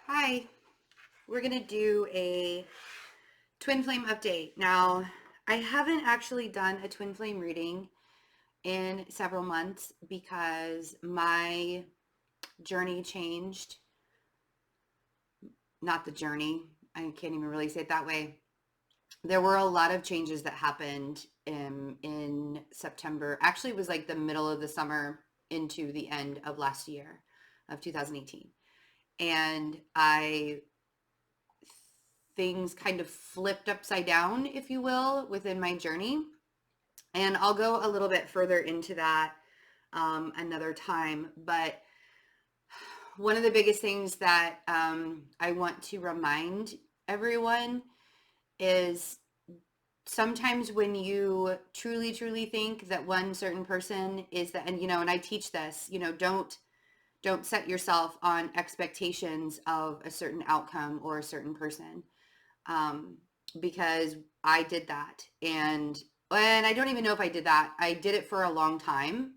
Hi, we're going to do a twin flame update. Now, I haven't actually done a twin flame reading in several months because my journey changed. Not the journey, I can't even really say it that way. There were a lot of changes that happened in September. Actually, it was like the middle of the summer into the end of last year of 2018. And things kind of flipped upside down, if you will, within my journey. And I'll go a little bit further into that another time. But one of the biggest things that I want to remind everyone is sometimes when you truly think that one certain person is that, and I teach this, don't set yourself on expectations of a certain outcome or a certain person, because I did that. And I don't even know if I did that. I did it for a long time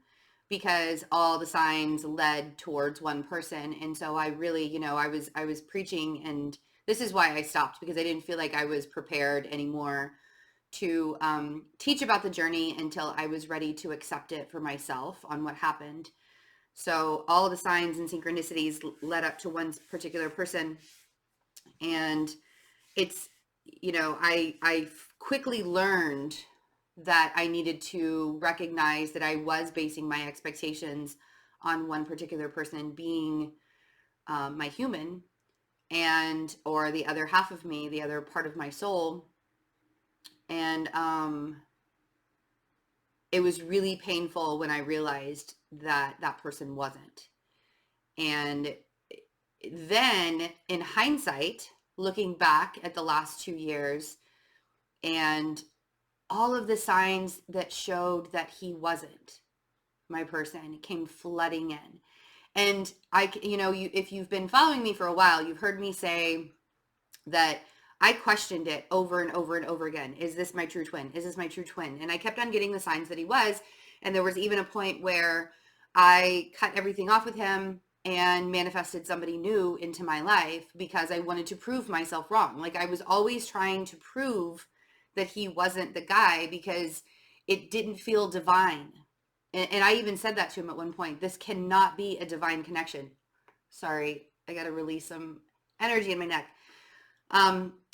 because all the signs led towards one person. And so I really, I was preaching, and this is why I stopped, because I didn't feel like I was prepared anymore to teach about the journey until I was ready to accept it for myself on what happened. So all the signs and synchronicities led up to one particular person. And it's, I quickly learned that I needed to recognize that I was basing my expectations on one particular person being my human, or the other half of me, the other part of my soul. And it was really painful when I realized that that person wasn't. And then in hindsight, looking back at the last 2 years and all of the signs that showed that he wasn't my person came flooding in. And if you've been following me for a while, you've heard me say that I questioned it over and over and over again. Is this my true twin? Is this my true twin? And I kept on getting the signs that he was. And there was even a point where I cut everything off with him and manifested somebody new into my life because I wanted to prove myself wrong. Like, I was always trying to prove that he wasn't the guy because it didn't feel divine. And I even said that to him at one point. This cannot be a divine connection. Sorry, I got to release some energy in my neck.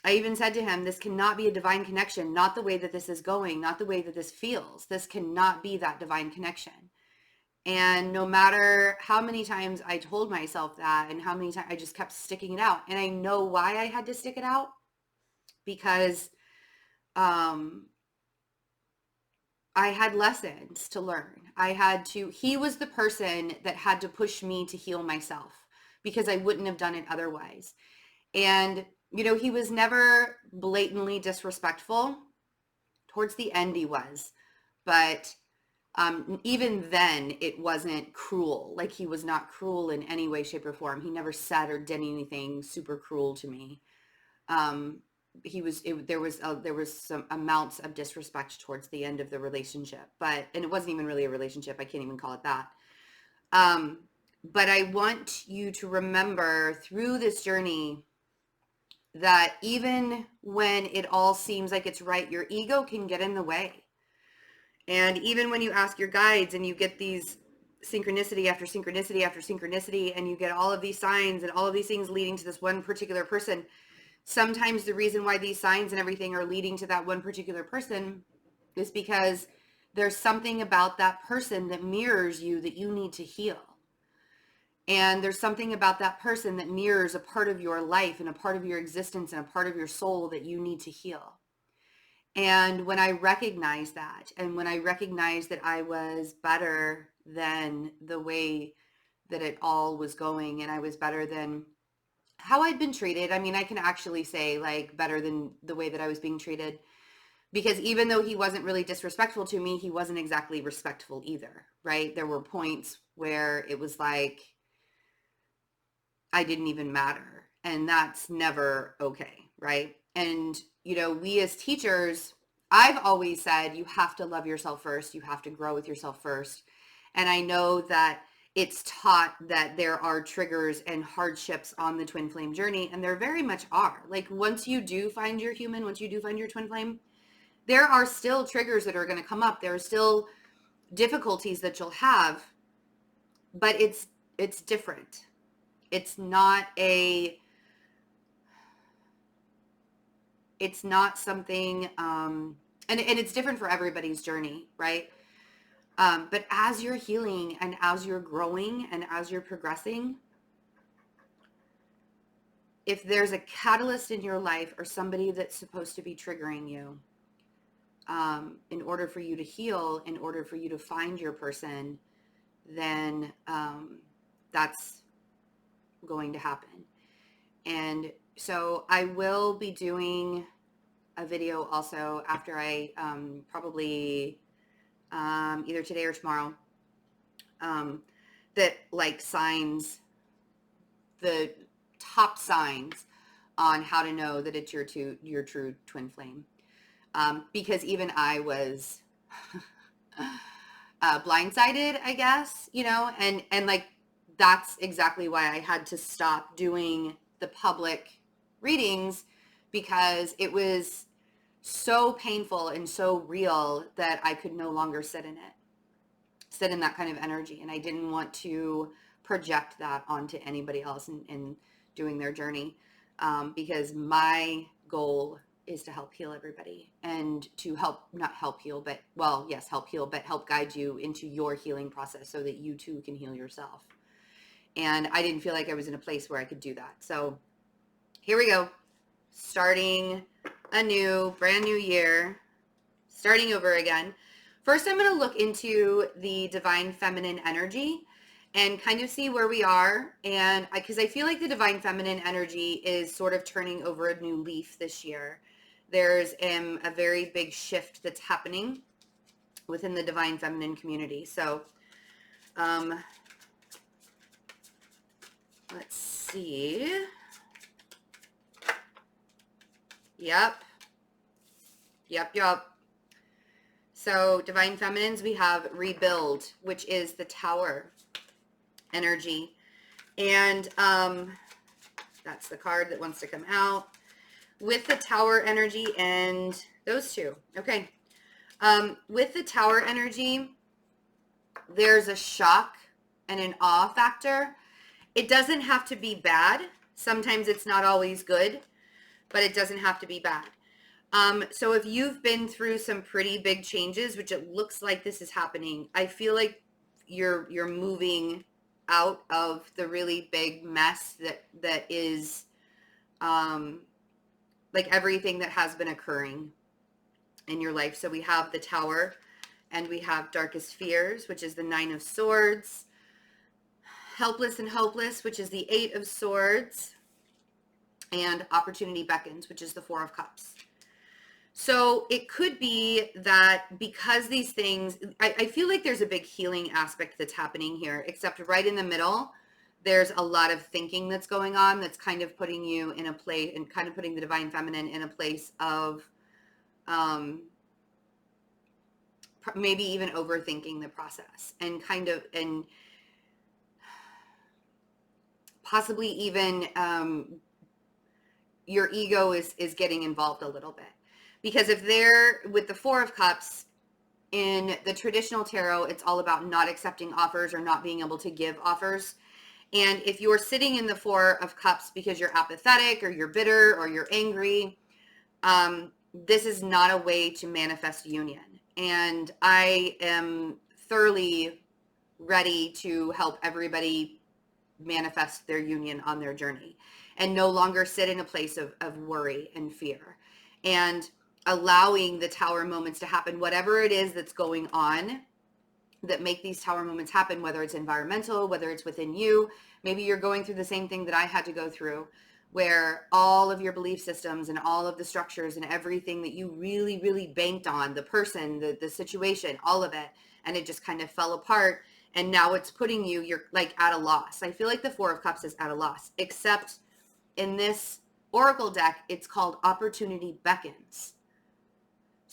I even said to him, this cannot be a divine connection, not the way that this is going, not the way that this feels. This cannot be that divine connection. And no matter how many times I told myself that and how many times I just kept sticking it out. And I know why I had to stick it out, because I had lessons to learn. He was the person that had to push me to heal myself because I wouldn't have done it otherwise. And, he was never blatantly disrespectful. Towards the end he was, but even then it wasn't cruel. Like, he was not cruel in any way, shape, or form. He never said or did anything super cruel to me. There was some amounts of disrespect towards the end of the relationship, and it wasn't even really a relationship. I can't even call it that. But I want you to remember through this journey that even when it all seems like it's right, your ego can get in the way. And even when you ask your guides and you get these synchronicity after synchronicity after synchronicity, and you get all of these signs and all of these things leading to this one particular person, sometimes the reason why these signs and everything are leading to that one particular person is because there's something about that person that mirrors you that you need to heal. And there's something about that person that mirrors a part of your life and a part of your existence and a part of your soul that you need to heal. And when I recognized that, and when I recognized that I was better than the way that it all was going, and I was better than how I'd been treated. I mean, I can actually say, like, better than the way that I was being treated, because even though he wasn't really disrespectful to me, he wasn't exactly respectful either, right? There were points where it was like I didn't even matter, and that's never okay, right? And, we as teachers, I've always said you have to love yourself first. You have to grow with yourself first. And I know that it's taught that there are triggers and hardships on the twin flame journey, and there very much are. Like, once you do find your human, once you do find your twin flame, there are still triggers that are going to come up. There are still difficulties that you'll have, but it's different. It's not something, and it's different for everybody's journey, right? But as you're healing and as you're growing and as you're progressing, if there's a catalyst in your life or somebody that's supposed to be triggering you, in order for you to heal, in order for you to find your person, then that's going to happen. And so I will be doing a video also after I probably either today or tomorrow, that like signs, the top signs on how to know that it's your true twin flame. Because even I was blindsided, I guess, you know, and like, that's exactly why I had to stop doing the public readings, because it was so painful and so real that I could no longer sit in that kind of energy. And I didn't want to project that onto anybody else in doing their journey, because my goal is to help heal everybody and to help guide you into your healing process so that you too can heal yourself. And I didn't feel like I was in a place where I could do that. So here we go. Starting a brand new year, starting over again. First, I'm going to look into the divine feminine energy and kind of see where we are. And because I feel like the divine feminine energy is sort of turning over a new leaf this year. There's a very big shift that's happening within the divine feminine community. So let's see. Yep. So divine feminines, we have rebuild, which is the tower energy. And that's the card that wants to come out with the tower energy and those two. Okay. With the tower energy, there's a shock and an awe factor. It doesn't have to be bad. Sometimes it's not always good, but it doesn't have to be bad. So if you've been through some pretty big changes, which it looks like this is happening, I feel like you're moving out of the really big mess that is like everything that has been occurring in your life. So we have the Tower, and we have Darkest Fears, which is the 9 of Swords, Helpless and Hopeless, which is the 8 of Swords, and Opportunity Beckons, which is the 4 of Cups. So it could be that because these things, I feel like there's a big healing aspect that's happening here, except right in the middle, there's a lot of thinking that's going on that's kind of putting you in a place, and kind of putting the divine feminine in a place of maybe even overthinking the process, and possibly even your ego is getting involved a little bit. Because if they're with the 4 of Cups, in the traditional tarot, it's all about not accepting offers or not being able to give offers. And if you're sitting in the 4 of Cups because you're apathetic or you're bitter or you're angry, this is not a way to manifest union. And I am thoroughly ready to help everybody manifest their union on their journey and no longer sit in a place of worry and fear, and allowing the Tower moments to happen, whatever it is that's going on that make these Tower moments happen, whether it's environmental, whether it's within you. Maybe you're going through the same thing that I had to go through, where all of your belief systems and all of the structures and everything that you really, really banked on, the person, the situation, all of it, and it just kind of fell apart. And now it's putting you, you're like at a loss. I feel like the 4 of Cups is at a loss, except in this Oracle deck, it's called Opportunity Beckons.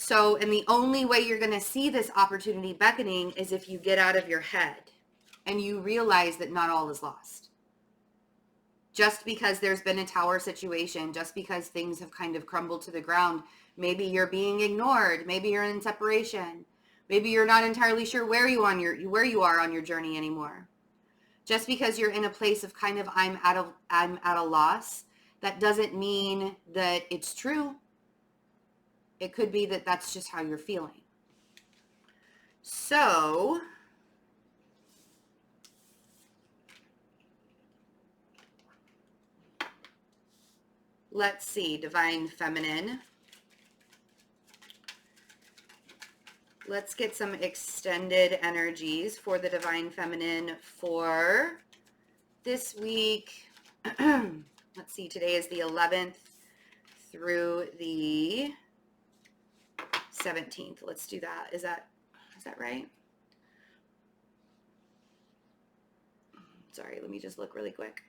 So, and the only way you're going to see this opportunity beckoning is if you get out of your head and you realize that not all is lost. Just because there's been a tower situation, just because things have kind of crumbled to the ground, maybe you're being ignored, maybe you're in separation, maybe you're not entirely sure where you are on your journey anymore. Just because you're in a place of kind of I'm at a loss, that doesn't mean that it's true. It could be that that's just how you're feeling. So let's see, Divine Feminine. Let's get some extended energies for the Divine Feminine for this week. Let's see, today is the 11th through the 17th. Let's do that. Is that right? Sorry, let me just look really quick.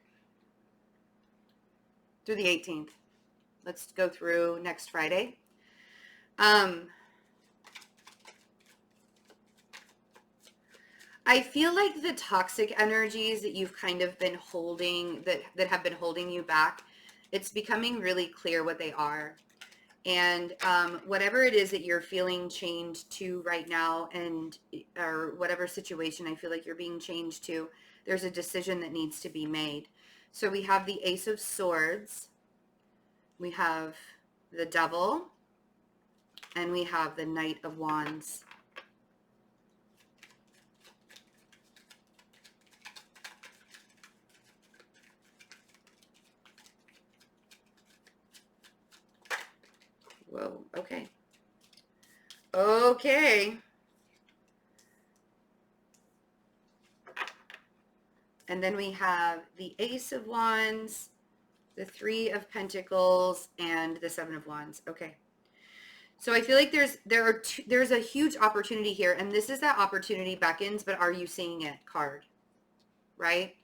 Through the 18th. Let's go through next Friday. I feel like the toxic energies that you've kind of been holding, that have been holding you back, it's becoming really clear what they are. And whatever it is that you're feeling chained to right now, or whatever situation I feel like you're being chained to, there's a decision that needs to be made. So we have the Ace of Swords, we have the Devil, and we have the Knight of Wands. Whoa, okay. Okay. And then we have the Ace of Wands, the Three of Pentacles, and the Seven of Wands. Okay. So I feel like there's a huge opportunity here, and this is that opportunity beckons, but are you seeing it card, right?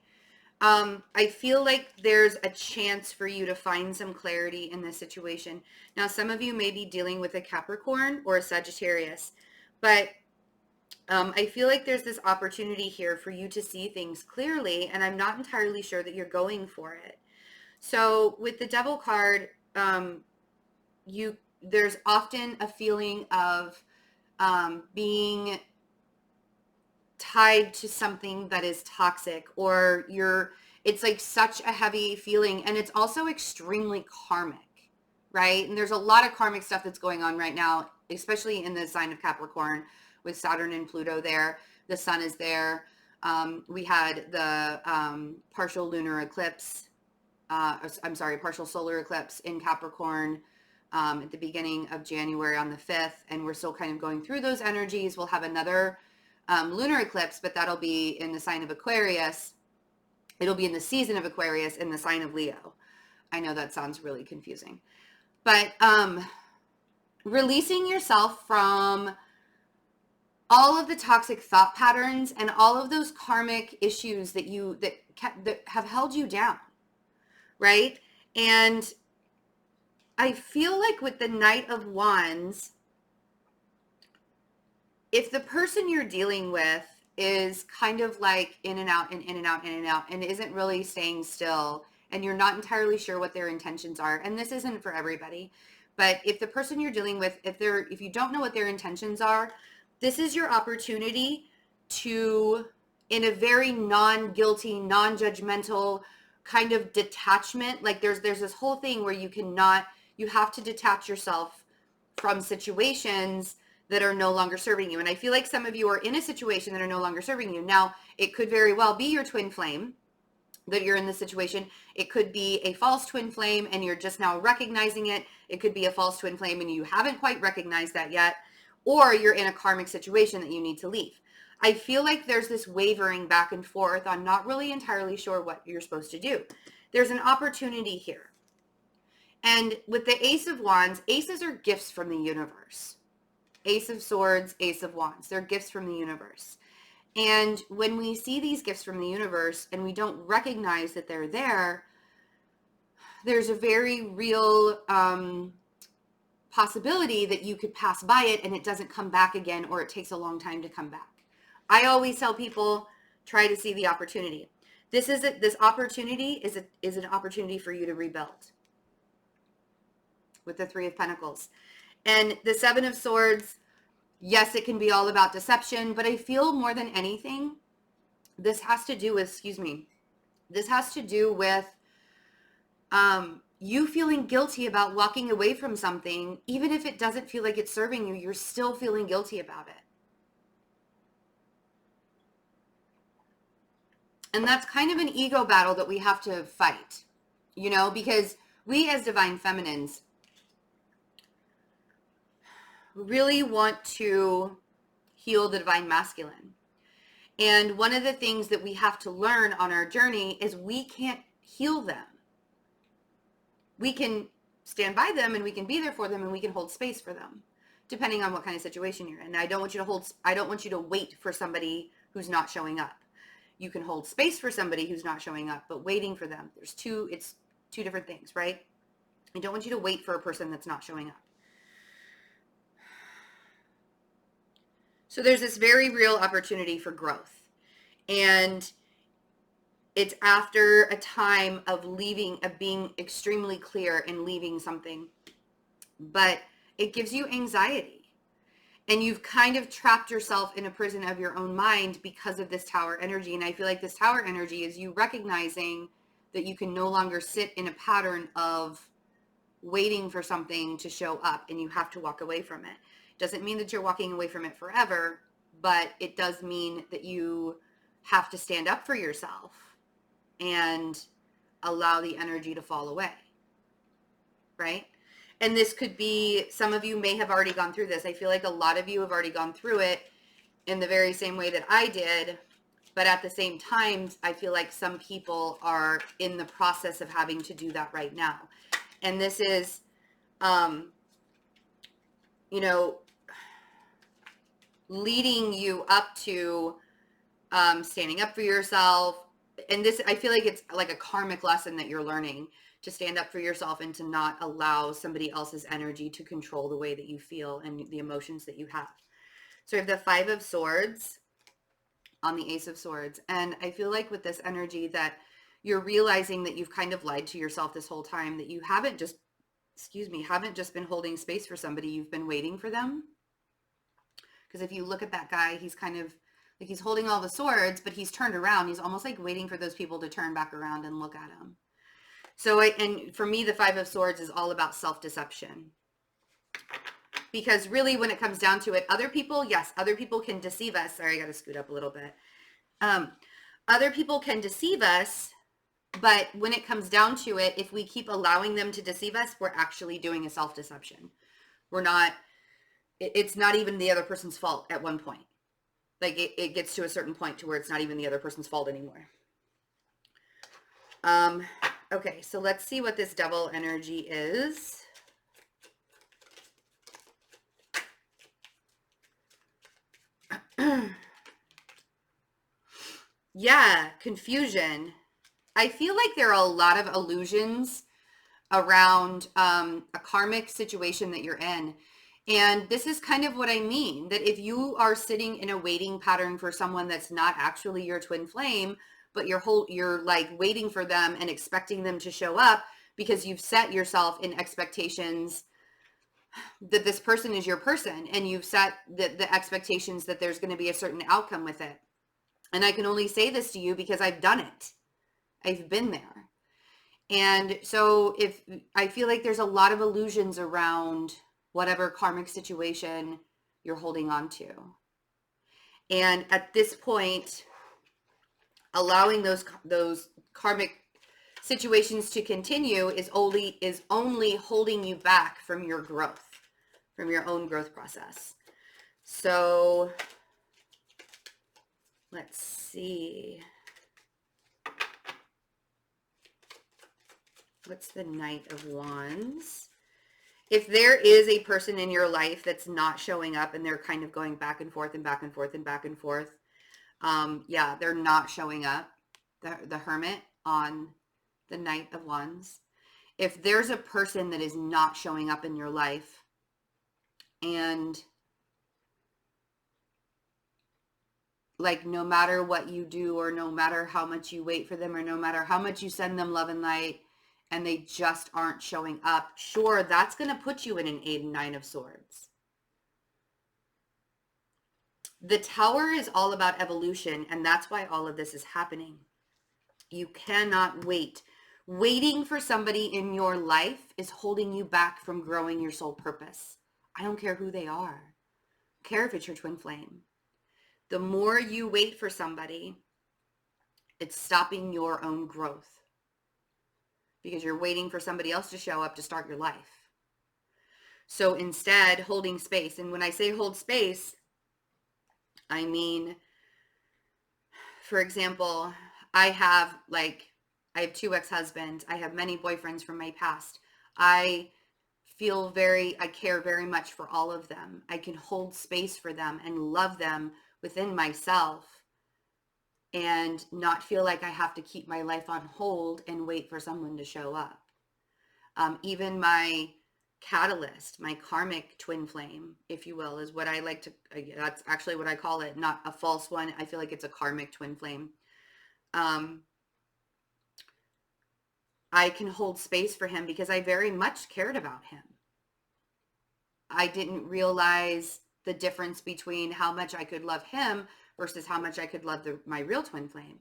I feel like there's a chance for you to find some clarity in this situation. Now, some of you may be dealing with a Capricorn or a Sagittarius, but I feel like there's this opportunity here for you to see things clearly, and I'm not entirely sure that you're going for it. So with the Devil card, there's often a feeling of being tied to something that is toxic, or it's like such a heavy feeling, and it's also extremely karmic, right? And there's a lot of karmic stuff that's going on right now, especially in the sign of Capricorn with Saturn and Pluto there. The sun is there. We had the partial lunar eclipse, partial solar eclipse in Capricorn at the beginning of January on the 5th, and we're still kind of going through those energies. We'll have another lunar eclipse, but that'll be in the sign of Aquarius. It'll be in the season of Aquarius in the sign of Leo. I know that sounds really confusing, but releasing yourself from all of the toxic thought patterns and all of those karmic issues that have held you down, right? And I feel like with the Knight of Wands, if the person you're dealing with is kind of like in and out and in and out and in and out and isn't really staying still, and you're not entirely sure what their intentions are, and this isn't for everybody, but if the person you're dealing with, if you don't know what their intentions are, this is your opportunity to, in a very non-guilty, non-judgmental kind of detachment, like there's this whole thing where you have to detach yourself from situations that are no longer serving you. And I feel like some of you are in a situation that are no longer serving you. Now, it could very well be your twin flame that you're in this situation. It could be a false twin flame and you're just now recognizing it. It could be a false twin flame and you haven't quite recognized that yet. Or you're in a karmic situation that you need to leave. I feel like there's this wavering back and forth on not really entirely sure what you're supposed to do. There's an opportunity here. And with the Ace of Wands, aces are gifts from the universe. Ace of Swords, Ace of Wands. They're gifts from the universe. And when we see these gifts from the universe and we don't recognize that they're there, there's a very real possibility that you could pass by it and it doesn't come back again, or it takes a long time to come back. I always tell people Try to see the opportunity. This opportunity is an opportunity for you to rebuild with the Three of Pentacles. And the Seven of Swords, yes, it can be all about deception, but I feel more than anything, this has to do with, this has to do with you feeling guilty about walking away from something. Even if it doesn't feel like it's serving you, you're still feeling guilty about it. And that's kind of an ego battle that we have to fight, you know, because we as divine feminines really want to heal the divine masculine. And one of the things that we have to learn on our journey is we can't heal them. We can stand by them and we can be there for them and we can hold space for them, depending on what kind of situation you're in. I don't want you to wait for somebody who's not showing up. You can hold space for somebody who's not showing up, but waiting for them, it's two different things, right? I don't want you to wait for a person that's not showing up. So there's this very real opportunity for growth. And it's after a time of being extremely clear and leaving something. But it gives you anxiety. And you've kind of trapped yourself in a prison of your own mind because of this Tower energy. And I feel like this Tower energy is you recognizing that you can no longer sit in a pattern of waiting for something to show up and you have to walk away from it. Doesn't mean that you're walking away from it forever, but it does mean that you have to stand up for yourself and allow the energy to fall away, right? And this could be, some of you may have already gone through this. I feel like a lot of you have already gone through it in the very same way that I did. But at the same time, I feel like some people are in the process of having to do that right now. And this is, you know, leading you up to standing up for yourself. And this, I feel like it's like a karmic lesson that you're learning, to stand up for yourself and to not allow somebody else's energy to control the way that you feel and the emotions that you have. So we have the Five of Swords on the Ace of Swords. And I feel like with this energy that you're realizing that you've kind of lied to yourself this whole time, that you haven't just, haven't just been holding space for somebody, you've been waiting for them. Because if you look at that guy, he's kind of like, he's holding all the swords, but he's turned around. He's almost like waiting for those people to turn back around and look at him. So, and for me, the Five of Swords is all about self-deception. Because really, when it comes down to it, other people, yes, other people can deceive us. Sorry, I got to scoot up a little bit. Other people can deceive us, but when it comes down to it, if we keep allowing them to deceive us, we're actually doing a self-deception. We're not, it's not even the other person's fault at one point. Like it gets to a certain point to where it's not even the other person's fault anymore. Okay, so let's see what this Devil energy is. Yeah, confusion. I feel like there are a lot of illusions around a karmic situation that you're in. And this is kind of what I mean, that if you are sitting in a waiting pattern for someone that's not actually your twin flame, but you're like waiting for them and expecting them to show up because you've set yourself in expectations that this person is your person, and you've set the expectations that there's going to be a certain outcome with it. And I can only say this to you because I've done it. I've been there. And so if I feel like there's a lot of illusions around whatever karmic situation you're holding on to. And at this point, allowing those karmic situations to continue is only holding you back from your growth, from your own growth process. So let's see. What's the Knight of Wands? If there is a person in your life that's not showing up and they're kind of going back and forth and back and forth and back and forth, yeah, they're not showing up. The Hermit on the Knight of Wands. If there's a person that is not showing up in your life and like no matter what you do, or no matter how much you wait for them, or no matter how much you send them love and light, and they just aren't showing up, sure, that's going to put you in an 8 and 9 of Swords. The Tower is all about evolution, and that's why all of this is happening. You cannot wait. Waiting for somebody in your life is holding you back from growing your soul purpose. I don't care who they are. I don't care if it's your twin flame. The more you wait for somebody, it's stopping your own growth, because you're waiting for somebody else to show up to start your life. So instead, holding space. And when I say hold space, I mean, for example, I have 2 ex-husbands. I have many boyfriends from my past. I care very much for all of them. I can hold space for them and love them within myself, and not feel like I have to keep my life on hold and wait for someone to show up. Even my catalyst, my karmic twin flame, if you will, is what I like to, that's actually what I call it, not a false one. I feel like it's a karmic twin flame. I can hold space for him because I very much cared about him. I didn't realize the difference between how much I could love him versus how much I could love my real twin flame.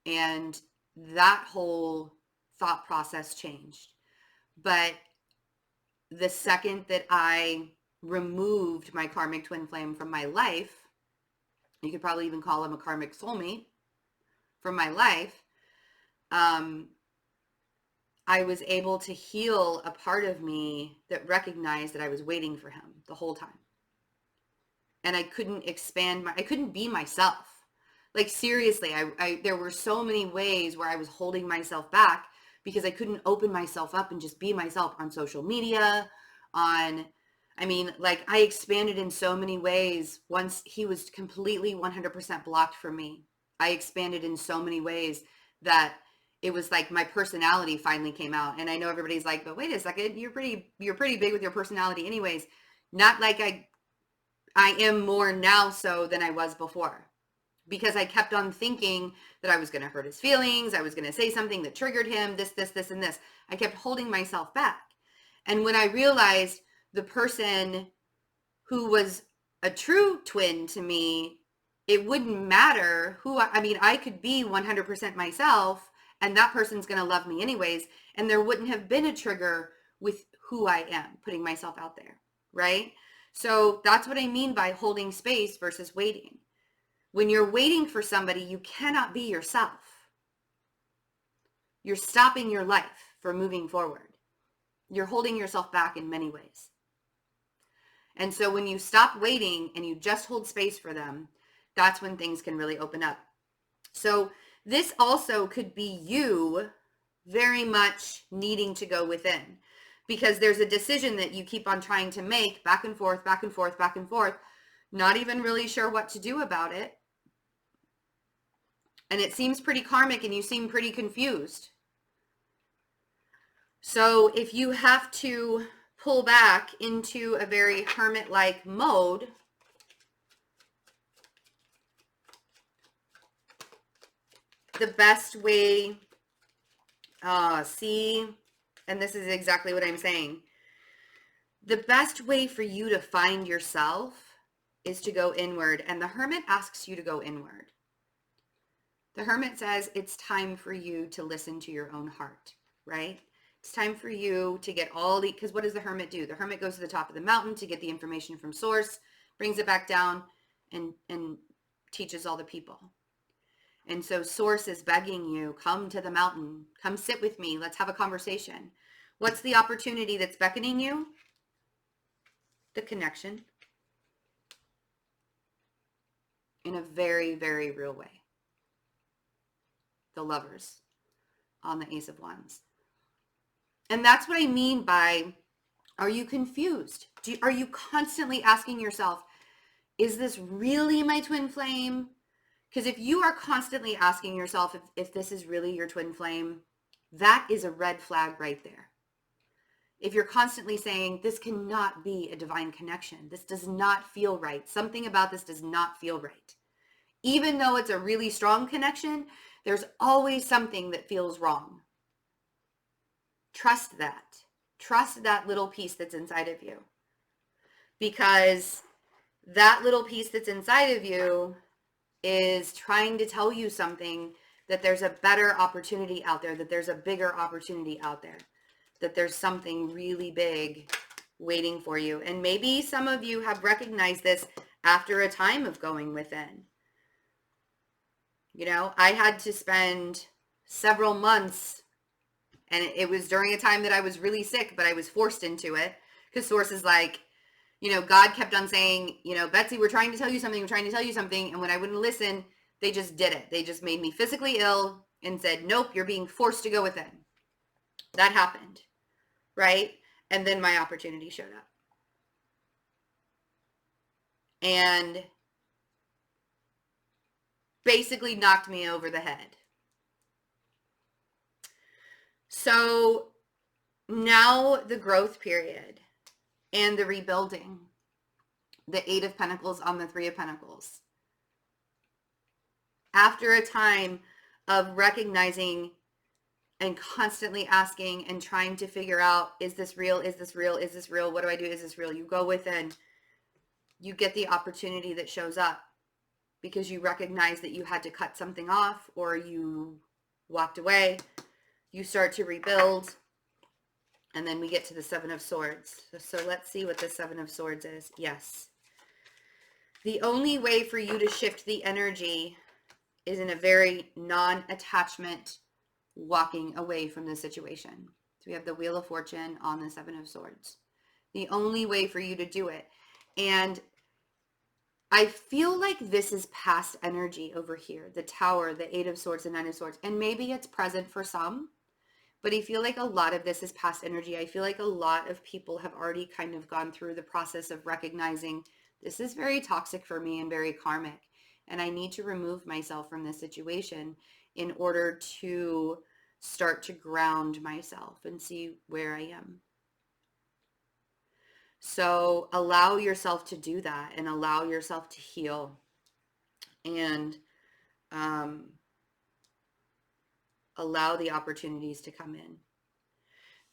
And that whole thought process changed. But the second that I removed my karmic twin flame from my life, you could probably even call him a karmic soulmate, from my life, I was able to heal a part of me that recognized that I was waiting for him the whole time. And I couldn't I couldn't be myself. Like seriously, there were so many ways where I was holding myself back because I couldn't open myself up and just be myself on social media, I expanded in so many ways. Once he was completely 100% blocked from me, I expanded in so many ways that it was like my personality finally came out. And I know everybody's like, but wait a second, you're pretty big with your personality anyways. Not like I am more now so than I was before, because I kept on thinking that I was going to hurt his feelings. I was going to say something that triggered him, this, and this. I kept holding myself back. And when I realized the person who was a true twin to me, it wouldn't matter I could be 100% myself, and that person's going to love me anyways. And there wouldn't have been a trigger with who I am, putting myself out there, right? So that's what I mean by holding space versus waiting. When you're waiting for somebody, you cannot be yourself. You're stopping your life from moving forward. You're holding yourself back in many ways. And so when you stop waiting and you just hold space for them, that's when things can really open up. So this also could be you very much needing to go within, because there's a decision that you keep on trying to make back and forth, not even really sure what to do about it. And it seems pretty karmic and you seem pretty confused. So if you have to pull back into a very hermit-like mode, the best way, and this is exactly what I'm saying. The best way for you to find yourself is to go inward. And the Hermit asks you to go inward. The Hermit says it's time for you to listen to your own heart, right? It's time for you to get because what does the Hermit do? The Hermit goes to the top of the mountain to get the information from source, brings it back down, and teaches all the people. And so source is begging you, come to the mountain, come sit with me. Let's have a conversation. What's the opportunity that's beckoning you? The connection. In a very, very real way. The Lovers on the Ace of Wands. And that's what I mean by, are you confused? Are you constantly asking yourself, is this really my twin flame? Because if you are constantly asking yourself if this is really your twin flame, that is a red flag right there. If you're constantly saying, this cannot be a divine connection, this does not feel right, something about this does not feel right, Even though it's a really strong connection, there's always something that feels wrong. Trust that. Trust that little piece that's inside of you. Because that little piece that's inside of you is trying to tell you something, that there's a better opportunity out there, that there's a bigger opportunity out there, that there's something really big waiting for you. And maybe some of you have recognized this after a time of going within. You know, I had to spend several months, and it was during a time that I was really sick, but I was forced into it because sources like, you know, God kept on saying, you know, Betsy, we're trying to tell you something. We're trying to tell you something. And when I wouldn't listen, they just did it. They just made me physically ill and said, nope, you're being forced to go within. That happened, right? And then my opportunity showed up. And basically knocked me over the head. So now the growth period and the rebuilding, the 8 of Pentacles on the 3 of Pentacles. After a time of recognizing and constantly asking and trying to figure out, is this real? Is this real? Is this real? What do I do? Is this real? You go within, you get the opportunity that shows up because you recognize that you had to cut something off or you walked away. You start to rebuild. And then we get to the 7 of Swords. So let's see what the 7 of Swords is. Yes. The only way for you to shift the energy is in a very non-attachment, walking away from the situation. So we have the Wheel of Fortune on the 7 of Swords. The only way for you to do it. And I feel like this is past energy over here. The Tower, the 8 of Swords, the 9 of Swords. And maybe it's present for some. But I feel like a lot of this is past energy. I feel like a lot of people have already kind of gone through the process of recognizing this is very toxic for me and very karmic. And I need to remove myself from this situation in order to start to ground myself and see where I am. So allow yourself to do that and allow yourself to heal. And allow the opportunities to come in,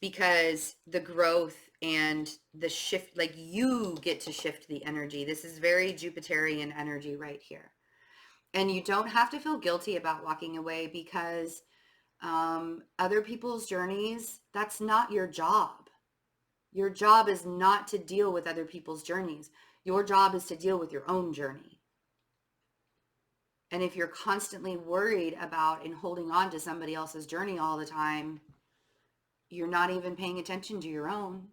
because the growth and the shift, like you get to shift the energy. This is very Jupiterian energy right here. And you don't have to feel guilty about walking away, because other people's journeys, that's not your job. Your job is not to deal with other people's journeys. Your job is to deal with your own journey. And if you're constantly worried about and holding on to somebody else's journey all the time, you're not even paying attention to your own.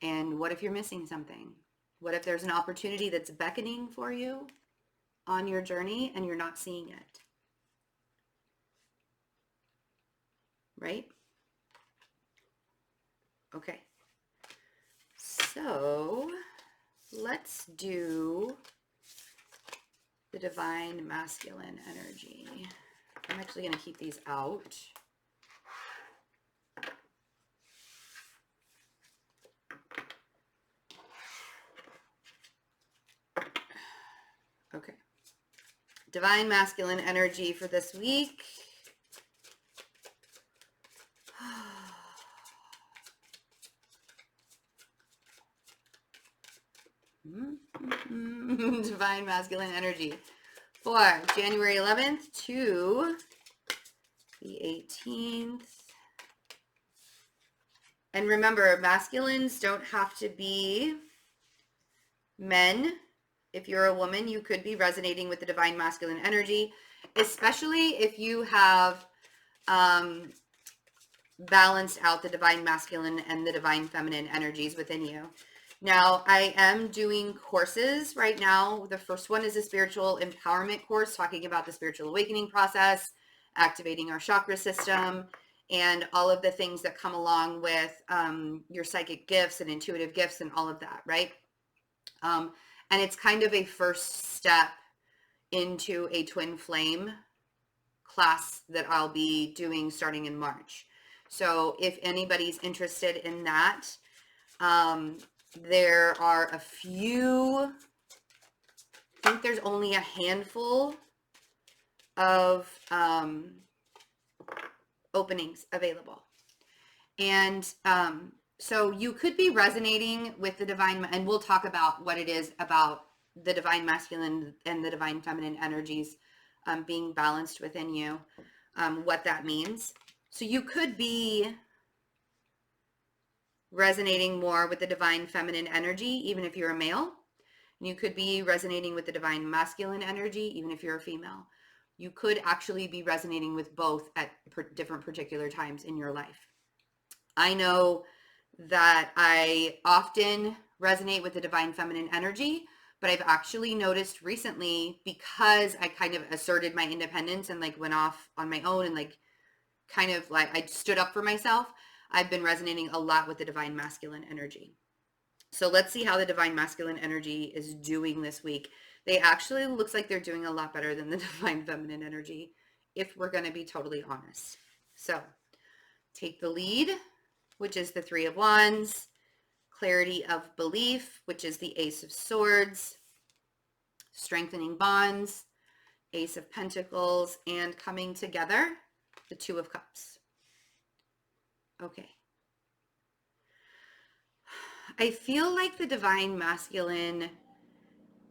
And what if you're missing something? What if there's an opportunity that's beckoning for you on your journey and you're not seeing it? Right? Okay. So let's do the Divine Masculine energy. I'm actually going to keep these out. Okay. Divine Masculine energy for this week. Divine Masculine energy for January 11th to the 18th. And remember, masculines don't have to be men. If you're a woman, you could be resonating with the Divine Masculine energy, especially if you have balanced out the Divine Masculine and the Divine Feminine energies within you. Now, I am doing courses right now. The first one is a spiritual empowerment course talking about the spiritual awakening process, activating our chakra system, and all of the things that come along with your psychic gifts and intuitive gifts and all of that, right? And it's kind of a first step into a twin flame class that I'll be doing starting in March. So if anybody's interested in that, there are a few I think there's only a handful of openings available. And so you could be resonating with the divine, and we'll talk about what it is about the divine masculine and the divine feminine energies being balanced within you, what that means. So you could be resonating more with the divine feminine energy, even if you're a male. You could be resonating with the divine masculine energy, even if you're a female. You could actually be resonating with both at different particular times in your life. I know that I often resonate with the divine feminine energy, but I've actually noticed recently, because I kind of asserted my independence and like went off on my own and like kind of like I stood up for myself, I've been resonating a lot with the divine masculine energy. So let's see how the divine masculine energy is doing this week. They actually looks like they're doing a lot better than the divine feminine energy, if we're going to be totally honest. So take the lead, which is the Three of Wands, clarity of belief, which is the Ace of Swords, strengthening bonds, Ace of Pentacles, and coming together, the Two of Cups. Okay. I feel like the divine masculine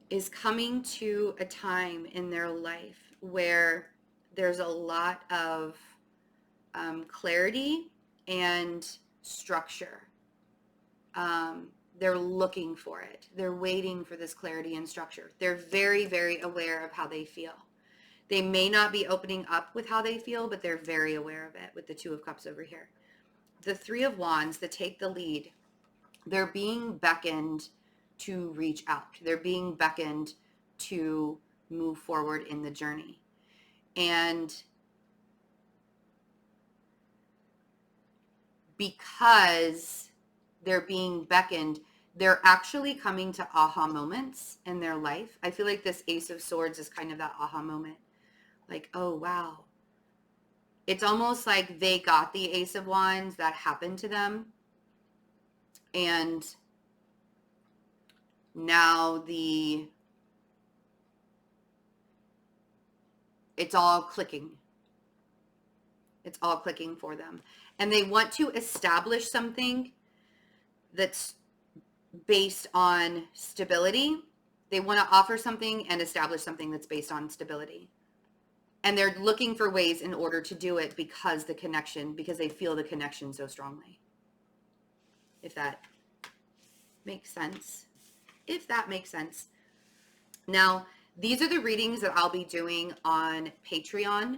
is coming to a time in their life where there's a lot of clarity and structure. They're looking for it. They're waiting for this clarity and structure. They're very, very aware of how they feel. They may not be opening up with how they feel, but they're very aware of it with the Two of Cups over here. The Three of Wands, that take the lead, they're being beckoned to reach out. They're being beckoned to move forward in the journey. And because they're being beckoned, they're actually coming to aha moments in their life. I feel like this Ace of Swords is kind of that aha moment. Like, oh, wow. It's almost like they got the Ace of Wands, that happened to them. And now it's all clicking. It's all clicking for them. And they want to establish something that's based on stability. They want to offer something and establish something that's based on stability. And they're looking for ways in order to do it because they feel the connection so strongly. If that makes sense. If that makes sense. Now, these are the readings that I'll be doing on Patreon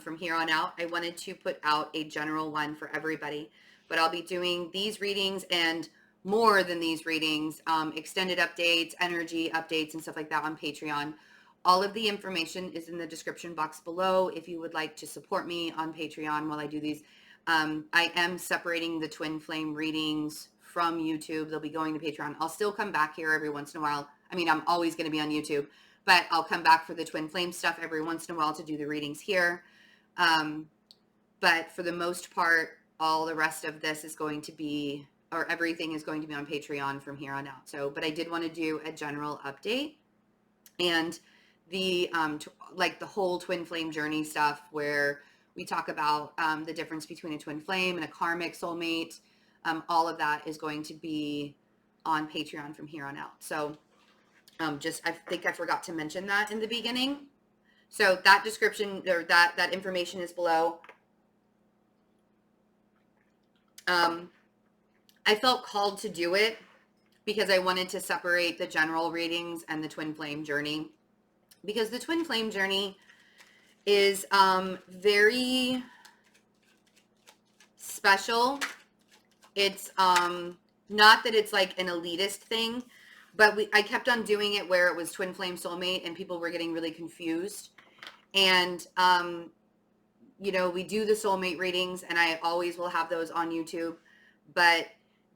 from here on out. I wanted to put out a general one for everybody, but I'll be doing these readings and more than these readings, extended updates, energy updates, and stuff like that on Patreon. All of the information is in the description box below if you would like to support me on Patreon while I do these. I am separating the twin flame readings from YouTube. They'll be going to Patreon. I'll still come back here every once in a while. I mean, I'm always going to be on YouTube, but I'll come back for the twin flame stuff every once in a while to do the readings here. But for the most part, all the rest of this is going to be, or everything is going to be on Patreon from here on out. So, but I did want to do a general update and the, like the whole twin flame journey stuff where we talk about the difference between a twin flame and a karmic soulmate. All of that is going to be on Patreon from here on out. So I think I forgot to mention that in the beginning. So that description or that information is below. I felt called to do it because I wanted to separate the general readings and the twin flame journey, because the twin flame journey is very special. It's not that it's like an elitist thing, but I kept on doing it where it was twin flame soulmate and people were getting really confused. And you know, we do the soulmate readings and I always will have those on YouTube, but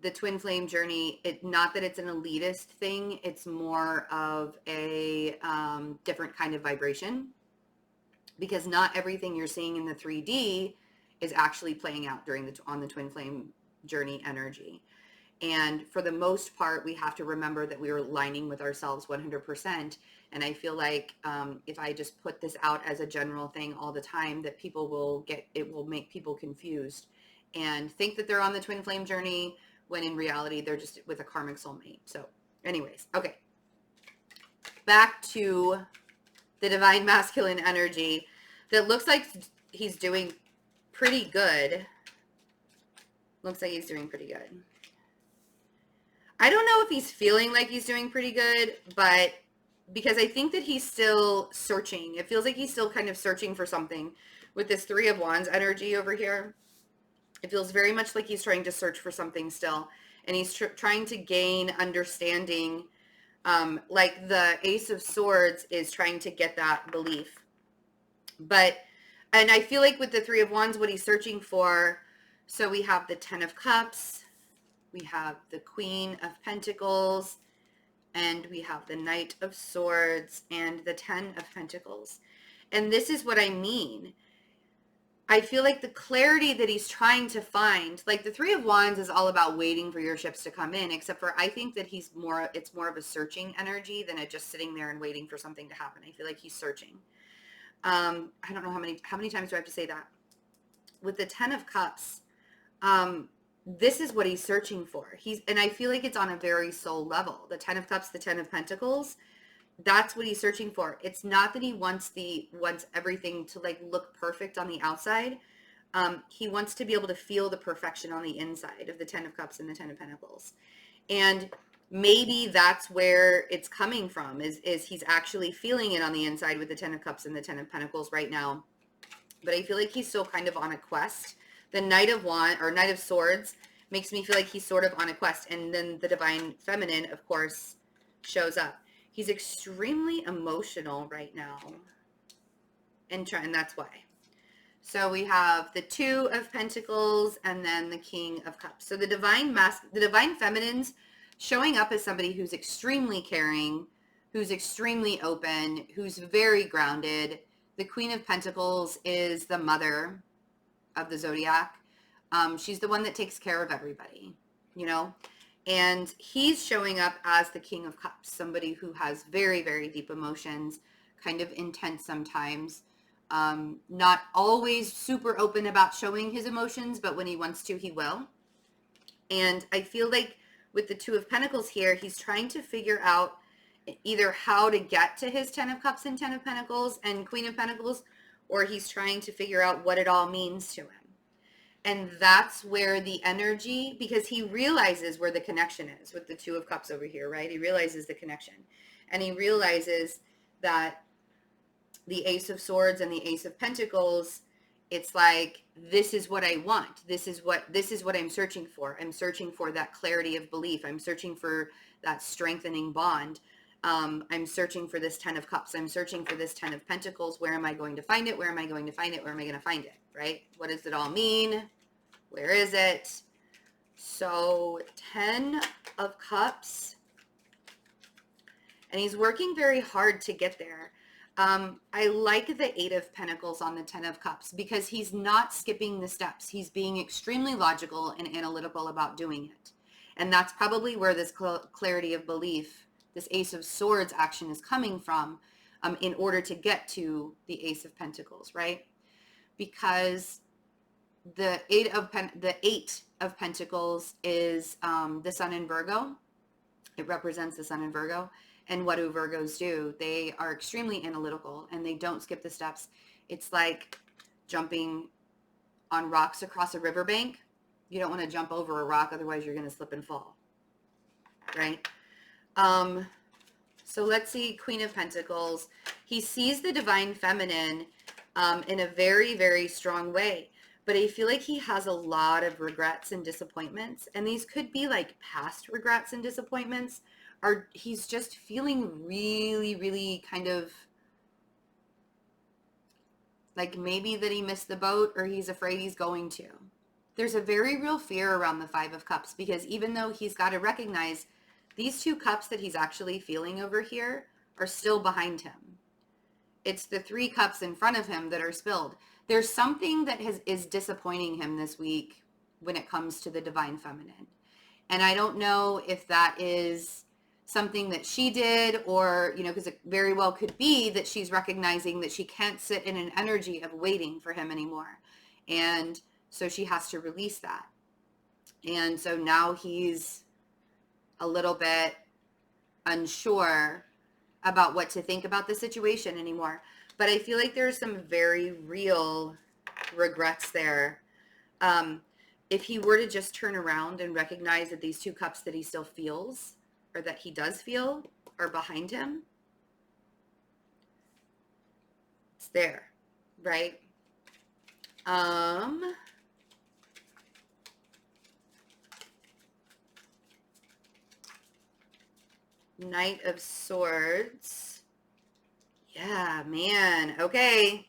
the twin flame journey, not that it's an elitist thing, it's more of a different kind of vibration, because not everything you're seeing in the 3D is actually playing out on the twin flame journey energy. And for the most part, we have to remember that we are aligning with ourselves 100%. And I feel like if I just put this out as a general thing all the time, that people will it will make people confused and think that they're on the twin flame journey, when in reality, they're just with a karmic soulmate. So anyways, okay. Back to the divine masculine energy that looks like he's doing pretty good. Looks like he's doing pretty good. I don't know if he's feeling like he's doing pretty good, but because I think that he's still searching. It feels like he's still kind of searching for something with this Three of Wands energy over here. It feels very much like he's trying to search for something still. And he's trying to gain understanding. Like the Ace of Swords is trying to get that belief. And I feel like with the Three of Wands, what he's searching for, so we have the Ten of Cups, we have the Queen of Pentacles, and we have the Knight of Swords and the Ten of Pentacles. And this is what I mean. I feel like the clarity that he's trying to find, like the Three of Wands is all about waiting for your ships to come in, except for I think that it's more of a searching energy than a just sitting there and waiting for something to happen. I feel like he's searching. I don't know how many times do I have to say that? With the Ten of Cups, this is what he's searching for. And I feel like it's on a very soul level. The Ten of Cups, the Ten of Pentacles, that's what he's searching for. It's not that he wants everything to like look perfect on the outside. He wants to be able to feel the perfection on the inside of the Ten of Cups and the Ten of Pentacles. And maybe that's where it's coming from, is he's actually feeling it on the inside with the Ten of Cups and the Ten of Pentacles right now. But I feel like he's still kind of on a quest. The Knight of Swords makes me feel like he's sort of on a quest. And then the Divine Feminine, of course, shows up. He's extremely emotional right now. And that's why. So we have the Two of Pentacles and then the King of Cups. So the Divine Feminine's showing up as somebody who's extremely caring, who's extremely open, who's very grounded. The Queen of Pentacles is the mother of the zodiac. She's the one that takes care of everybody, you know? And he's showing up as the King of Cups, somebody who has very, very deep emotions, kind of intense sometimes. Not always super open about showing his emotions, but when he wants to, he will. And I feel like with the Two of Pentacles here, he's trying to figure out either how to get to his Ten of Cups and Ten of Pentacles and Queen of Pentacles, or he's trying to figure out what it all means to him. And that's where the energy, because he realizes where the connection is with the Two of Cups over here, right? He realizes the connection. And he realizes that the Ace of Swords and the Ace of Pentacles, it's like, this is what I want. This is what I'm searching for. I'm searching for that clarity of belief. I'm searching for that strengthening bond. I'm searching for this Ten of Cups. I'm searching for this Ten of Pentacles. Where am I going to find it? Where am I going to find it? Where am I going to find it? Right? What does it all mean? Where is it? So 10 of Cups. And he's working very hard to get there. I like the 8 of Pentacles on the 10 of Cups because he's not skipping the steps. He's being extremely logical and analytical about doing it. And that's probably where this clarity of belief, this Ace of Swords action is coming from, in order to get to the Ace of Pentacles, right? Because the 8 of Pentacles is the Sun in Virgo. It represents the Sun in Virgo. And what do Virgos do? They are extremely analytical and they don't skip the steps. It's like jumping on rocks across a riverbank. You don't want to jump over a rock, otherwise you're going to slip and fall, right? So let's see, Queen of Pentacles. He sees the Divine Feminine in a very, very strong way. But I feel like he has a lot of regrets and disappointments. And these could be like past regrets and disappointments. Or he's just feeling really, really kind of like maybe that he missed the boat or he's afraid he's going to. There's a very real fear around the 5 of Cups because even though he's got to recognize these 2 cups that he's actually feeling over here are still behind him. It's the 3 cups in front of him that are spilled. There's something that is disappointing him this week when it comes to the Divine Feminine. And I don't know if that is something that she did, or, you know, because it very well could be that she's recognizing that she can't sit in an energy of waiting for him anymore. And so she has to release that. And so now he's a little bit unsure about what to think about the situation anymore. But I feel like there's some very real regrets there. If he were to just turn around and recognize that these 2 cups that he still feels, or that he does feel, are behind him, it's there, right? Knight of Swords. Yeah, man. Okay.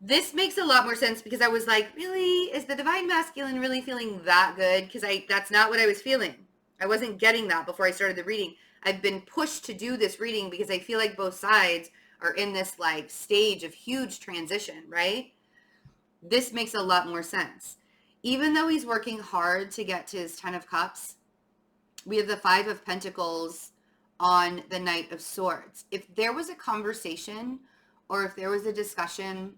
This makes a lot more sense, because I was like, really? Is the Divine Masculine really feeling that good? Because that's not what I was feeling. I wasn't getting that before I started the reading. I've been pushed to do this reading because I feel like both sides are in this like stage of huge transition, right? This makes a lot more sense. Even though he's working hard to get to his 10 of Cups, we have the 5 of Pentacles on the Knight of Swords. If there was a conversation, or if there was a discussion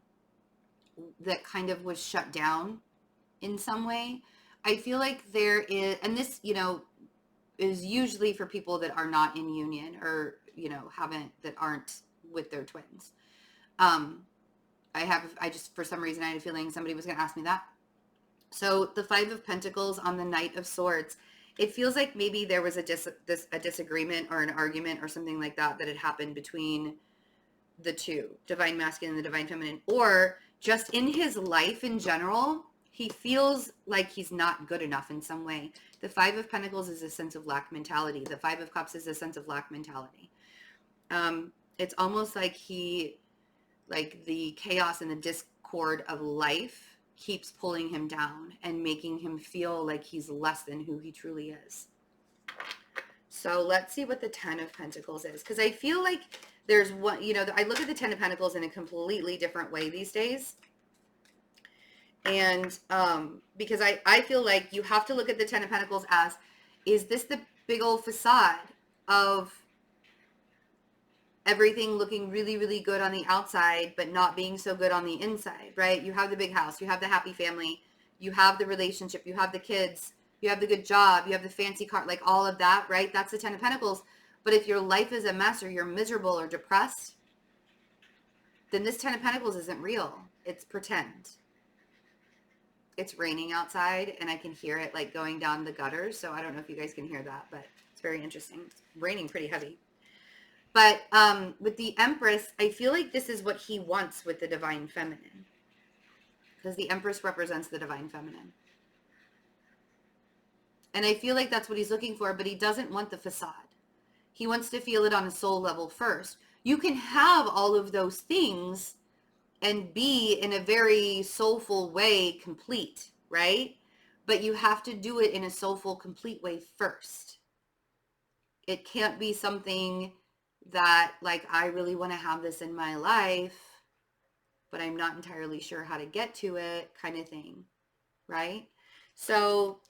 that kind of was shut down in some way, I feel like there is, and this, you know, is usually for people that are not in union, or, you know, that aren't with their twins. I just, for some reason, I had a feeling somebody was going to ask me that. So the 5 of Pentacles on the Knight of Swords, it feels like maybe there was a disagreement or an argument or something like that had happened between the 2, Divine Masculine and the Divine Feminine, or just in his life in general, he feels like he's not good enough in some way. The 5 of Pentacles is a sense of lack mentality. The 5 of Cups is a sense of lack mentality. It's almost like the chaos and the discord of life keeps pulling him down and making him feel like he's less than who he truly is. So let's see what the 10 of Pentacles is, because I feel like there's one, you know, I look at the 10 of Pentacles in a completely different way these days. And because I feel like you have to look at the 10 of Pentacles as, is this the big old facade of everything looking really, really good on the outside, but not being so good on the inside, right? You have the big house, you have the happy family, you have the relationship, you have the kids, you have the good job, you have the fancy car, like all of that, right? That's the 10 of Pentacles. But if your life is a mess, or you're miserable or depressed, then this 10 of Pentacles isn't real. It's pretend. It's raining outside, and I can hear it like going down the gutters. So I don't know if you guys can hear that, but it's very interesting. It's raining pretty heavy. But with the Empress, I feel like this is what he wants with the Divine Feminine, because the Empress represents the Divine Feminine. And I feel like that's what he's looking for, but he doesn't want the facade. He wants to feel it on a soul level first. You can have all of those things and be in a very soulful way complete, right? But you have to do it in a soulful, complete way first. It can't be something that, like, I really want to have this in my life, but I'm not entirely sure how to get to it, kind of thing, right? So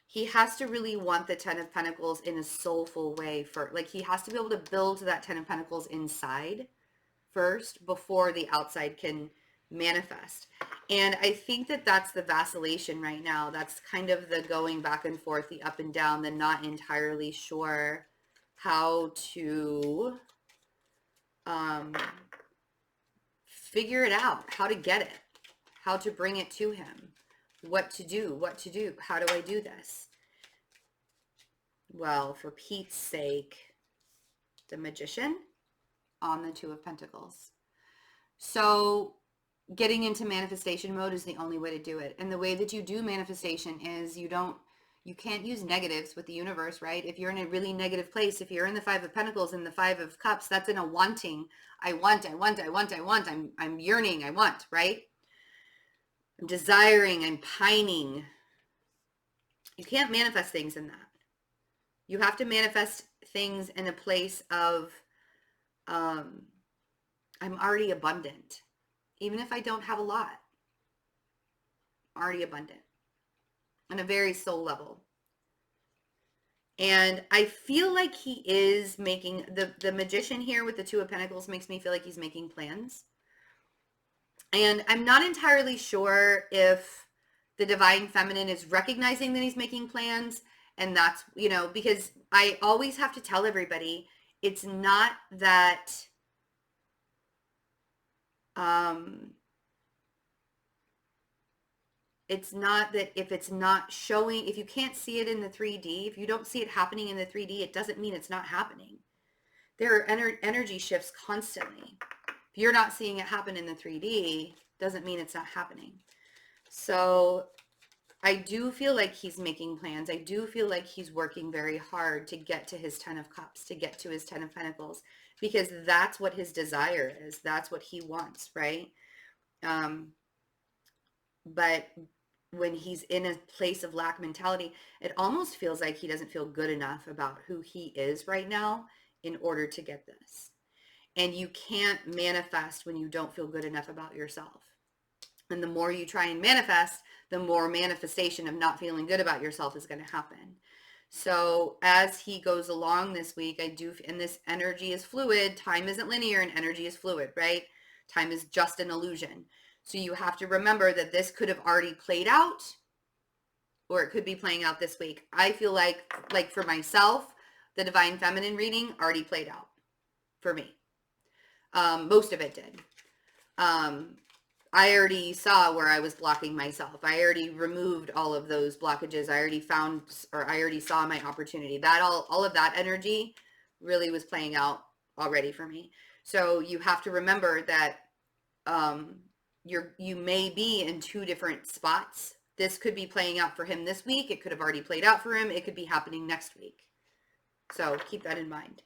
he has to really want the 10 of Pentacles in a soulful way like he has to be able to build that 10 of Pentacles inside first before the outside can manifest. And I think that that's the vacillation right now. That's kind of the going back and forth, the up and down, the not entirely sure how to figure it out, how to get it, how to bring it to him, what to do, how do I do this? Well, for Pete's sake, the Magician on the 2 of Pentacles. So getting into manifestation mode is the only way to do it. And the way that you do manifestation is you can't use negatives with the universe, right? If you're in a really negative place, if you're in the 5 of Pentacles and the 5 of Cups, that's in a wanting. I want. I'm yearning, I want, right? I'm desiring, I'm pining. You can't manifest things in that. You have to manifest things in a place of, I'm already abundant. Even if I don't have a lot, I'm already abundant. on a very soul level. And I feel like he is making, the Magician here with the Two of Pentacles makes me feel like he's making plans. And I'm not entirely sure if the Divine Feminine is recognizing that he's making plans. And that's, you know, because I always have to tell everybody, it's not that, it's not that if it's not showing, if you can't see it in the 3D, if you don't see it happening in the 3D, it doesn't mean it's not happening. There are energy shifts constantly. If you're not seeing it happen in the 3D, doesn't mean it's not happening. So I do feel like he's making plans. I do feel like he's working very hard to get to his 10 of Cups, to get to his 10 of Pentacles, because that's what his desire is. That's what he wants, right? But when he's in a place of lack mentality, it almost feels like he doesn't feel good enough about who he is right now in order to get this. And you can't manifest when you don't feel good enough about yourself. And the more you try and manifest, the more manifestation of not feeling good about yourself is going to happen. So as he goes along this week, and this energy is fluid. Time isn't linear and energy is fluid, right? Time is just an illusion. So you have to remember that this could have already played out, or it could be playing out this week. I feel like for myself, the Divine Feminine reading already played out for me. Most of it did. I already saw where I was blocking myself. I already removed all of those blockages. I already saw my opportunity. That all of that energy really was playing out already for me. So you have to remember that, you may be in two different spots. This could be playing out for him this week. It could have already played out for him. It could be happening next week. So keep that in mind.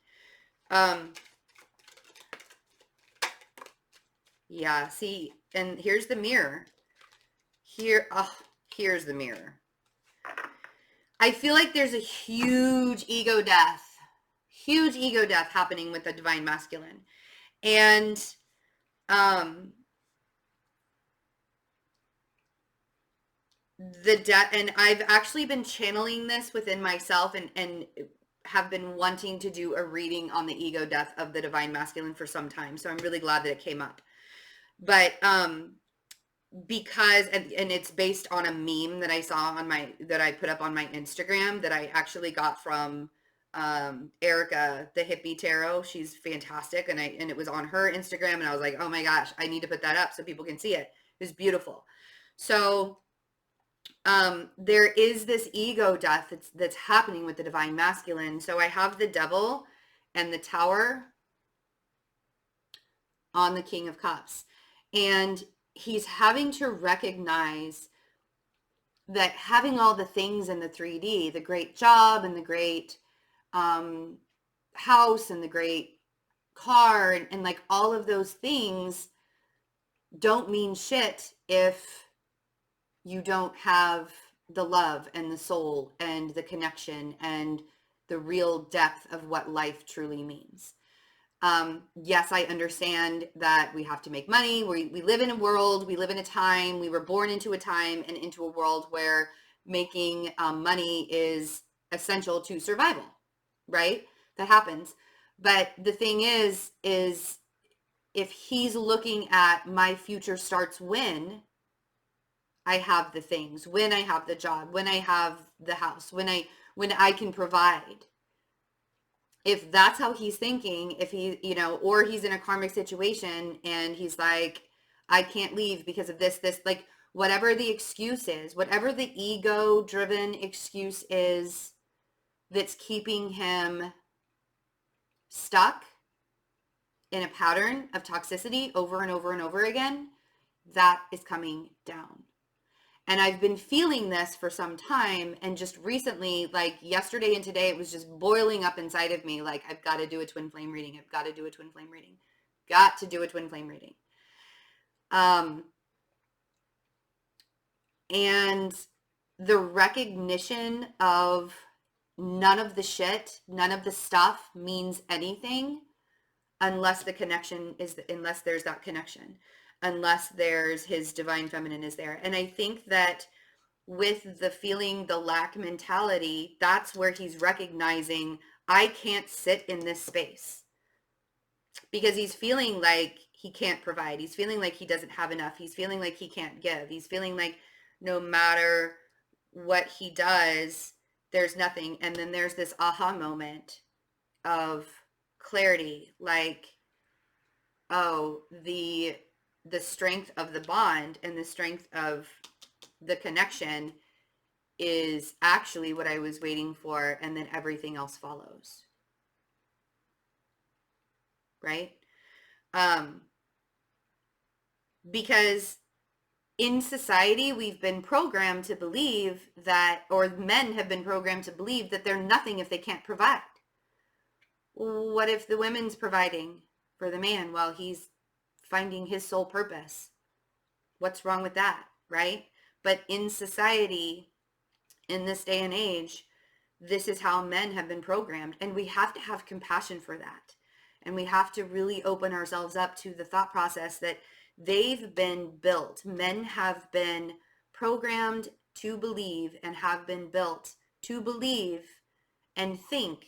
Yeah, see, and here's the mirror. Here's the mirror. I feel like there's a huge ego death happening with the Divine Masculine. And, and I've actually been channeling this within myself and have been wanting to do a reading on the ego death of the Divine Masculine for some time. So I'm really glad that it came up. But because and it's based on a meme that I saw that I put up on my Instagram that I actually got from Erica, the hippie tarot. She's fantastic, and it was on her Instagram, and I was like, oh my gosh, I need to put that up so people can see it. It was beautiful. So there is this ego death that's happening with the Divine Masculine. So I have the Devil and the Tower on the King of Cups, and he's having to recognize that having all the things in the 3D, the great job and the great house and the great car and like all of those things don't mean shit if you don't have the love and the soul and the connection and the real depth of what life truly means. Yes, I understand that we have to make money. We live in a world, we live in a time, we were born into a time and into a world where making money is essential to survival, right? That happens. But the thing is if he's looking at my future starts when I have the things, when I have the job, when I have the house, when I can provide. If that's how he's thinking, if he, or he's in a karmic situation and he's like, I can't leave because of this, like whatever the excuse is, whatever the ego driven excuse is that's keeping him stuck in a pattern of toxicity over and over and over again, that is coming down. And I've been feeling this for some time, and just recently, like yesterday and today, it was just boiling up inside of me. Like, I've got to do a twin flame reading. I've got to do a twin flame reading. Got to do a twin flame reading. And the recognition of none of the shit, none of the stuff means anything unless the connection is, unless there's that connection. Unless there's his Divine Feminine is there. And I think that with the feeling the lack mentality, that's where he's recognizing, I can't sit in this space, because he's feeling like he can't provide. He's feeling like he doesn't have enough. He's feeling like he can't give. He's feeling like no matter what he does, there's nothing. And then there's this aha moment of clarity, like, oh, the strength of the bond and the strength of the connection is actually what I was waiting for, and then everything else follows. Right? Because in society, we've been programmed to believe that, or men have been programmed to believe that they're nothing if they can't provide. What if the woman's providing for the man while he's finding his soul purpose? What's wrong with that, right? But in society, in this day and age, this is how men have been programmed, and we have to have compassion for that. And we have to really open ourselves up to the thought process that they've been built. Men have been programmed to believe and have been built to believe and think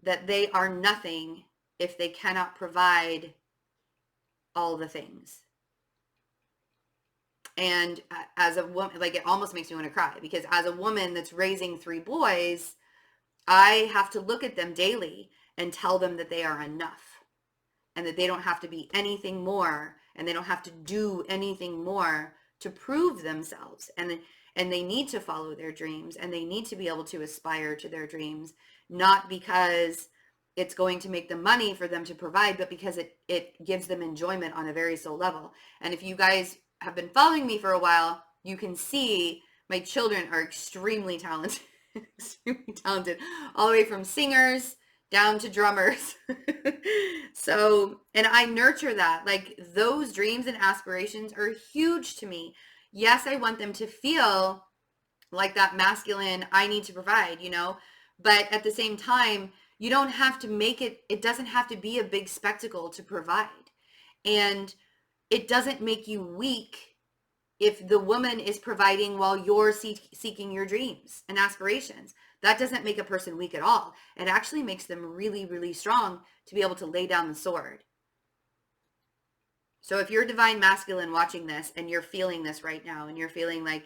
that they are nothing if they cannot provide all the things. And as a woman, like, it almost makes me want to cry, because as a woman that's raising 3 boys, I have to look at them daily and tell them that they are enough, and that they don't have to be anything more, and they don't have to do anything more to prove themselves. And they need to follow their dreams, and they need to be able to aspire to their dreams, not because it's going to make the money for them to provide, but because it gives them enjoyment on a very soul level. And if you guys have been following me for a while, you can see my children are extremely talented, extremely talented, all the way from singers down to drummers. So, and I nurture that. Like, those dreams and aspirations are huge to me. Yes, I want them to feel like that masculine, I need to provide, but at the same time, you don't have to make it, it doesn't have to be a big spectacle to provide. And it doesn't make you weak if the woman is providing while you're seeking your dreams and aspirations. That doesn't make a person weak at all. It actually makes them really, really strong to be able to lay down the sword. So if you're divine masculine watching this and you're feeling this right now, and you're feeling like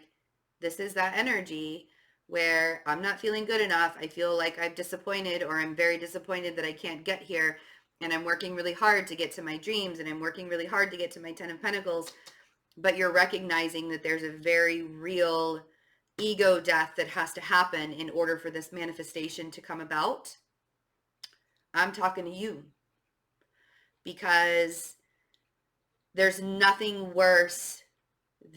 this is that energy where I'm not feeling good enough, I feel like I'm disappointed, or I'm very disappointed that I can't get here, and I'm working really hard to get to my dreams, and I'm working really hard to get to my 10 of Pentacles, but you're recognizing that there's a very real ego death that has to happen in order for this manifestation to come about, I'm talking to you, because there's nothing worse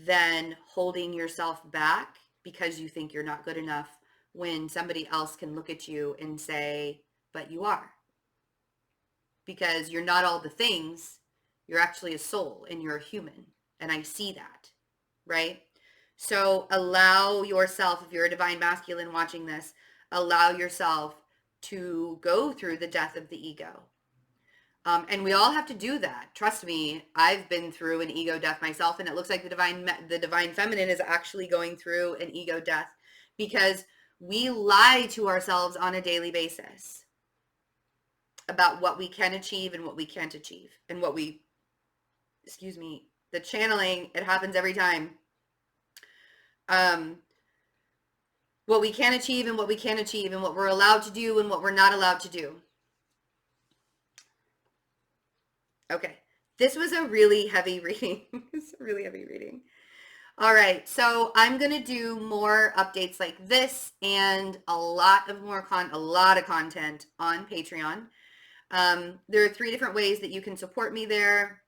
than holding yourself back because you think you're not good enough, when somebody else can look at you and say, but you are. Because you're not all the things, you're actually a soul, and you're a human. And I see that, right? So allow yourself, if you're a divine masculine watching this, allow yourself to go through the death of the ego. And we all have to do that. Trust me, I've been through an ego death myself, and it looks like the divine feminine is actually going through an ego death, because we lie to ourselves on a daily basis about what we can achieve and what we can't achieve, and what we, the channeling, it happens every time. What we can achieve and what we can't achieve, and what we're allowed to do and what we're not allowed to do. Okay, this was a really heavy reading. It's a really heavy reading. All right, so I'm gonna do more updates like this, and a lot of content on Patreon. There are 3 different ways that you can support me there.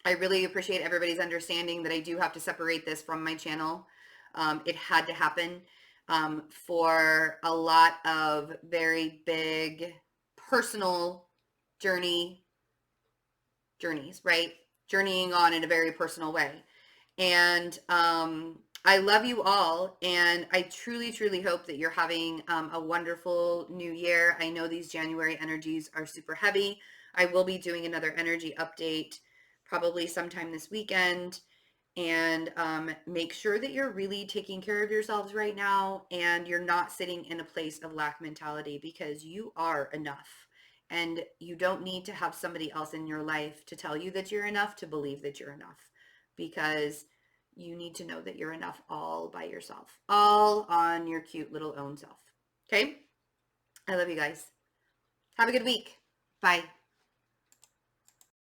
I really appreciate everybody's understanding that I do have to separate this from my channel. It had to happen for a lot of very big personal journeys, right? Journeying on in a very personal way. And I love you all, and I truly, truly hope that you're having a wonderful new year. I know these January energies are super heavy. I will be doing another energy update probably sometime this weekend. And make sure that you're really taking care of yourselves right now, and you're not sitting in a place of lack mentality, because you are enough. And you don't need to have somebody else in your life to tell you that you're enough to believe that you're enough, because you need to know that you're enough all by yourself, all on your cute little own self. Okay? I love you guys. Have a good week. Bye.